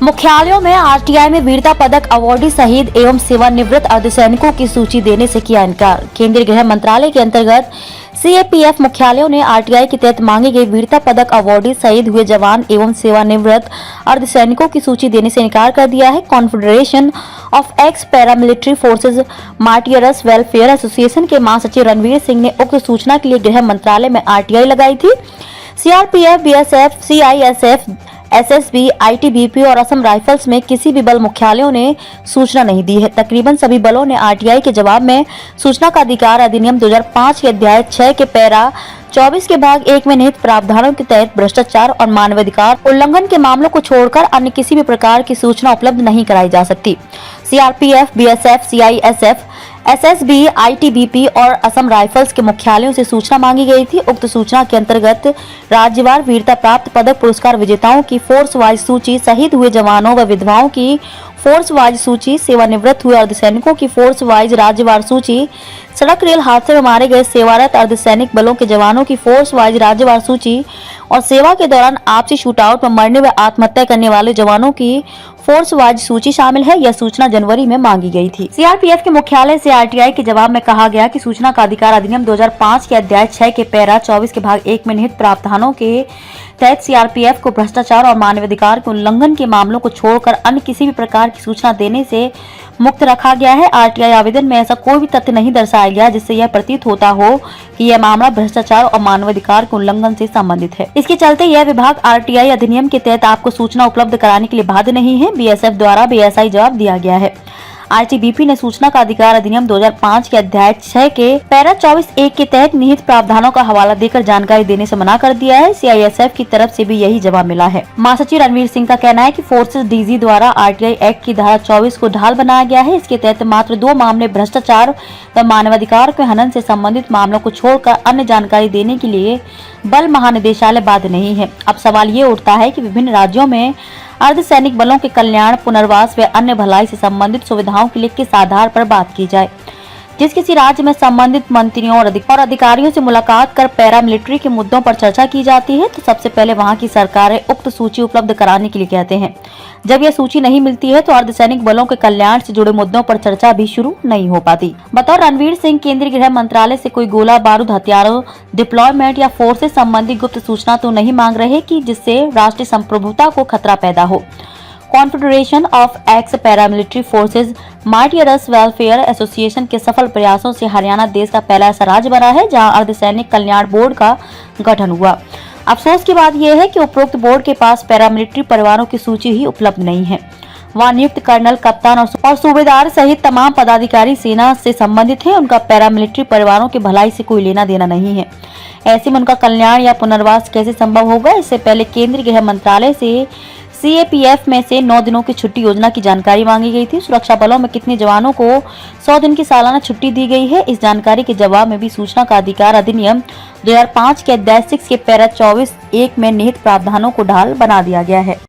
मुख्यालयों में आरटीआई में वीरता पदक अवार्डी शहीद एवं सेवानिवृत्त अर्धसैनिकों की सूची देने से किया इनकार। केंद्रीय गृह मंत्रालय के अंतर्गत सीएपीएफ मुख्यालयों ने आरटीआई के तहत मांगी गई वीरता पदक अवार्डी शहीद हुए जवान एवं सेवानिवृत्त अर्धसैनिकों की सूची देने से इनकार कर दिया है। Confederation of x paramilitary forces martyrs welfare association के महासचिव रणवीर सिंह ने उक्त सूचना के लिए गृह मंत्रालय में आरटीआई लगाई थी। CRPF, BSF, CISF, SSB, ITBP और असम राइफल्स में किसी भी बल मुख्यालयों ने सूचना नहीं दी है। तकरीबन सभी बलों ने आरटीआई के जवाब में सूचना का अधिकार अधिनियम 2005 के अध्याय 6 के पैरा 24 के भाग 1 में निहित प्रावधानों के तहत भ्रष्टाचार और मानवाधिकार उल्लंघन के मामलों को छोड़कर अन्य किसी भी प्रकार की सूचना उपलब्ध नहीं कराई जा सकती। CRPF, BSF, CISF, SSB, ITBP और असम राइफल्स के मुख्यालयों से सूचना मांगी गई थी। उक्त सूचना के अंतर्गत राज्यवार वीरता प्राप्त पदक पुरस्कार विजेताओं की फोर्स वाइज सूची, शहीद हुए जवानों व विधवाओं की फोर्स वाइज सूची, सेवानिवृत्त हुए अर्धसैनिकों की फोर्स वाइज राज्यवार सूची, सड़क रेल हादसे में मारे गए सेवारत अर्धसैनिक बलों के जवानों की फोर्स वाइज राज्यवार सूची और सेवा के दौरान आपसी शूटआउट में मरने व आत्महत्या करने वाले जवानों की फोर्स वाइज सूची शामिल है। यह सूचना जनवरी में मांगी गई थी। सीआरपीएफ के मुख्यालय से आरटीआई के जवाब में कहा गया कि सूचना का अधिकार अधिनियम 2005 के अध्याय 6 के पैरा 24 के भाग 1 में निहित प्रावधानों के तहत सीआरपीएफ को भ्रष्टाचार और मानवाधिकार के उल्लंघन के मामलों को छोड़कर अन्य किसी भी प्रकार की सूचना देने से मुक्त रखा गया है। आरटीआई आवेदन में ऐसा कोई भी तथ्य नहीं दर्शाया गया जिससे यह प्रतीत होता हो कि यह मामला भ्रष्टाचार और मानवाधिकार के उल्लंघन से संबंधित है। इसके चलते यह विभाग आरटीआई अधिनियम के तहत आपको सूचना उपलब्ध कराने के लिए बाध्य नहीं है। बीएसएफ द्वारा भी ऐसा ही जवाब दिया गया है। आईटीबीपी ने सूचना का अधिकार अधिनियम 2005 के अध्याय 6 के पैरा 24(1) के तहत निहित प्रावधानों का हवाला देकर जानकारी देने से मना कर दिया है। सीआईएसएफ की तरफ से भी यही जवाब मिला है। महासचिव रणवीर सिंह का कहना है कि फोर्सेस डीजी द्वारा आरटीआई एक्ट की धारा 24 को ढाल बनाया गया है। इसके तहत मात्र 2 मामले भ्रष्टाचार व मानवाधिकार के हनन से संबंधित मामलों को छोड़कर अन्य जानकारी देने के लिए बल महानिदेशालय बाध्य नहीं है। अब सवाल ये उठता है कि विभिन्न राज्यों में अर्धसैनिक बलों के कल्याण, पुनर्वास व अन्य भलाई से संबंधित सुविधाओं के लिए किस आधार पर बात की जाए। जिस किसी राज्य में संबंधित मंत्रियों और अधिकारियों से मुलाकात कर पैरामिलिट्री के मुद्दों पर चर्चा की जाती है तो सबसे पहले वहां की सरकारें उक्त सूची उपलब्ध कराने के लिए कहते हैं। जब यह सूची नहीं मिलती है तो अर्धसैनिक बलों के कल्याण से जुड़े मुद्दों पर चर्चा भी शुरू नहीं हो पाती। बतौर रणवीर सिंह, केंद्रीय गृह मंत्रालय से कोई गोला बारूद, हथियारों, डिप्लॉयमेंट या फोर्स से संबंधित गुप्त सूचना तो नहीं मांग रहे कि जिससे राष्ट्रीय संप्रभुता को खतरा पैदा हो। Confederation of x paramilitary forces martyrs welfare association के सफल प्रयासों से हरियाणा देश का पहला ऐसा राज्य बना है जहां अर्धसैनिक कल्याण बोर्ड का गठन हुआ। अफसोस की बात यह है कि उपरोक्त बोर्ड के पास पैरामिलिट्री परिवारों की सूची ही उपलब्ध नहीं है। वहां नियुक्त कर्नल, कप्तान और सूबेदार सहित तमाम पदाधिकारी सेना से संबंधित हैं। उनका पैरामिलिट्री परिवारों की भलाई से कोई लेना देना नहीं है। ऐसे में उनका कल्याण या पुनर्वास कैसे संभव होगा। इससे पहले केंद्रीय गृह मंत्रालय से सीएपीएफ में से 9 दिनों की छुट्टी योजना की जानकारी मांगी गई थी। सुरक्षा बलों में कितने जवानों को 100 दिन की सालाना छुट्टी दी गई है। इस जानकारी के जवाब में भी सूचना का अधिकार अधिनियम 2005 के अध्याय 6 के पैरा 24(1) में निहित प्रावधानों को ढाल बना दिया गया है।